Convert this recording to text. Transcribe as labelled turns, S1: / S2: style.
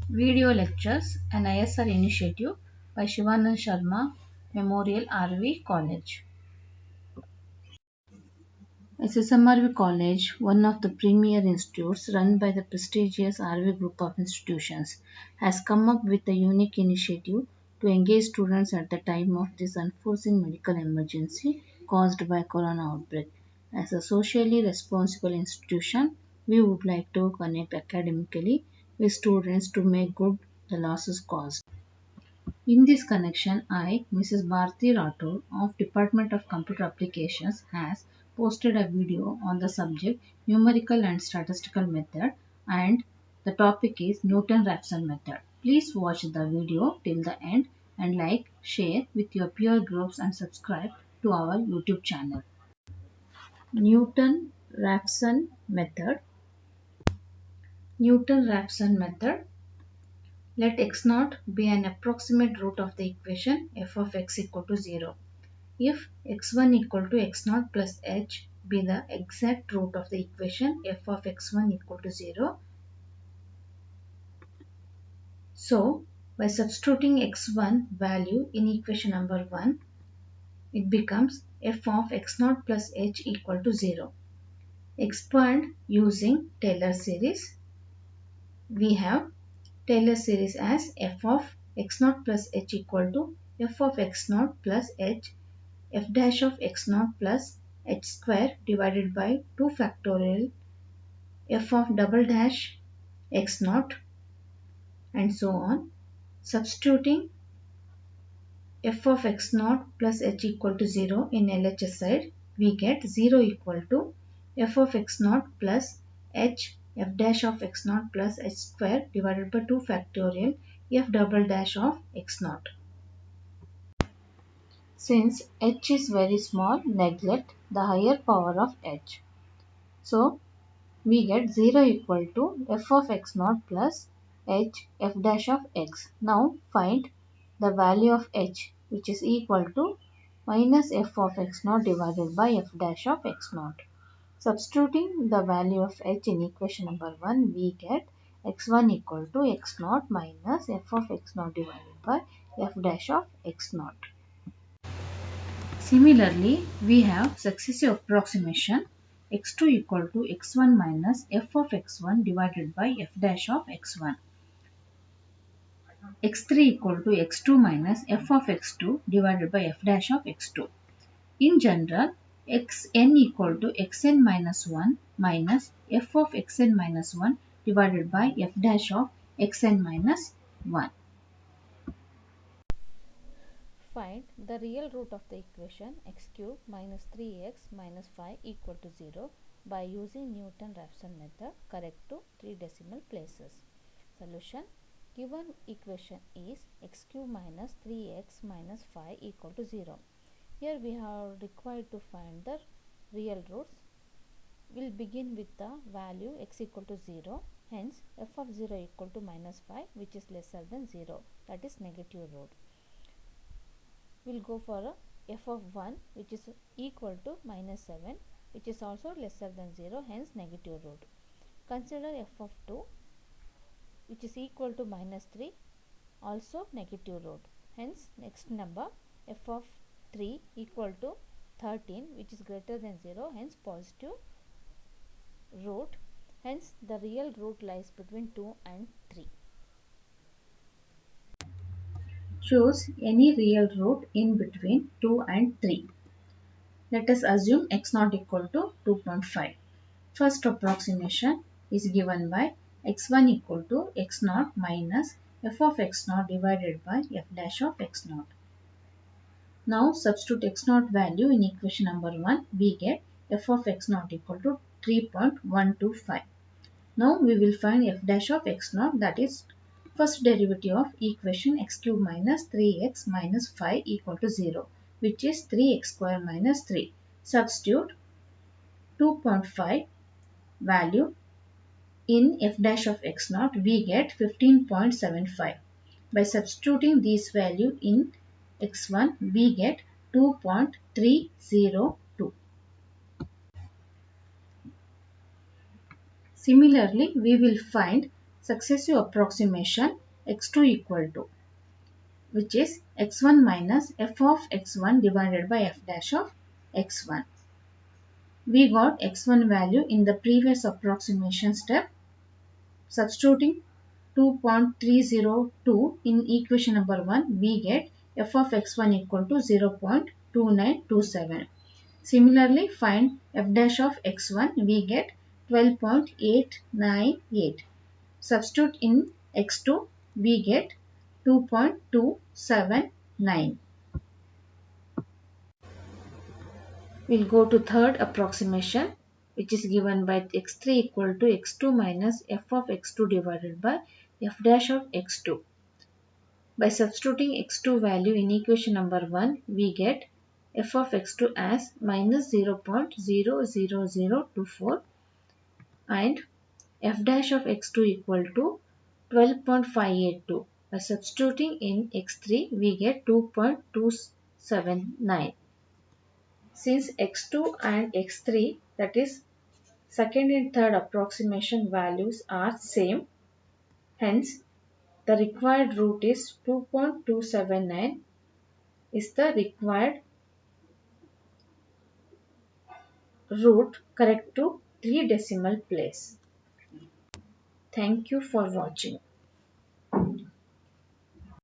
S1: Video lectures, an ISR initiative by Shivanand Sharma Memorial RV College. SSMRV College, one of the premier institutes run by the prestigious RV group of institutions, has come up with a unique initiative to engage students at the time of this unforeseen medical emergency caused by corona outbreak. As a socially responsible institution, we would like to connect academically with students to make good the losses caused. In this connection, I, Mrs.Bharati Rathod of Department of Computer Applications has posted a video on the subject Numerical and Statistical Method, and the topic is Newton-Raphson Method. Please watch the video till the end and like, share with your peer groups and subscribe to our YouTube channel. Newton-Raphson Method. Newton-Raphson Method. Let x0 be an approximate root of the equation f of x equal to 0. If x1 equal to x0 plus h be the exact root of the equation f of x1 equal to 0. So, by substituting x1 value in equation number 1, it becomes f of x0 plus h equal to 0. Expand using Taylor series. We have Taylor series as f of x0 plus h equal to f of x0 plus h f dash of x0 plus h square divided by 2 factorial f of double dash x0 and so on. Substituting f of x0 plus h equal to 0 in LHS side, we get 0 equal to f of x0 plus h f dash of x0 plus h square divided by 2 factorial f double dash of x0. Since h is very small, neglect the higher power of h. So, we get 0 equal to f of x0 plus h f dash of x. Now, find the value of h, which is equal to minus f of x0 divided by f dash of x0. Substituting the value of h in equation number 1, we get x1 equal to x0 minus f of x0 divided by f dash of x0. Similarly, we have successive approximation x2 equal to x1 minus f of x1 divided by f dash of x1. x3 equal to x2 minus f of x2 divided by f dash of x2. In general, xn equal to xn minus 1 minus f of xn minus 1 divided by f dash of xn minus 1.
S2: Find the real root of the equation x cube minus 3x minus 5 equal to 0 by using Newton-Raphson method correct to 3 decimal places. Solution. Given equation is x cube minus 3x minus 5 equal to 0. Here we are required to find the real roots. We'll begin with the value x equal to 0. Hence, f of 0 equal to minus 5, which is lesser than 0. That is negative root. We'll go for a f of 1, which is equal to minus 7, which is also lesser than 0. Hence, negative root. Consider f of 2, which is equal to minus 3, also negative root. Hence, next number f of 3 equal to 13, which is greater than 0, hence positive root. Hence, the real root lies between 2 and 3.
S1: Choose any real root in between 2 and 3. Let us assume x0 equal to 2.5. First approximation is given by x1 equal to x0 minus f of x0 divided by f dash of x0. Now substitute x0 value in equation number 1. We get f of x0 equal to 3.125. Now we will find f dash of x0, that is first derivative of equation x cube minus 3x minus 5 equal to 0, which is 3x square minus 3. Substitute 2.5 value in f dash of x0, we get 15.75. By substituting this value in x1, we get 2.302. Similarly, we will find successive approximation x2 equal to, which is x1 minus f of x1 divided by f dash of x1. We got x1 value in the previous approximation step. Substituting 2.302 in equation number 1, we get f of x1 equal to 0.2927. Similarly, find f dash of x1, we get 12.898. Substitute in x2, we get 2.279. We'll go to third approximation, which is given by x3 equal to x2 minus f of x2 divided by f dash of x2. By substituting x2 value in equation number 1, we get f of x2 as minus 0.00024 and f dash of x2 equal to 12.582. By substituting in x3, we get 2.279. Since x2 and x3, that is second and third approximation values are same, hence the required root is 2.279 is the required root correct to 3 decimal place. Thank you for watching.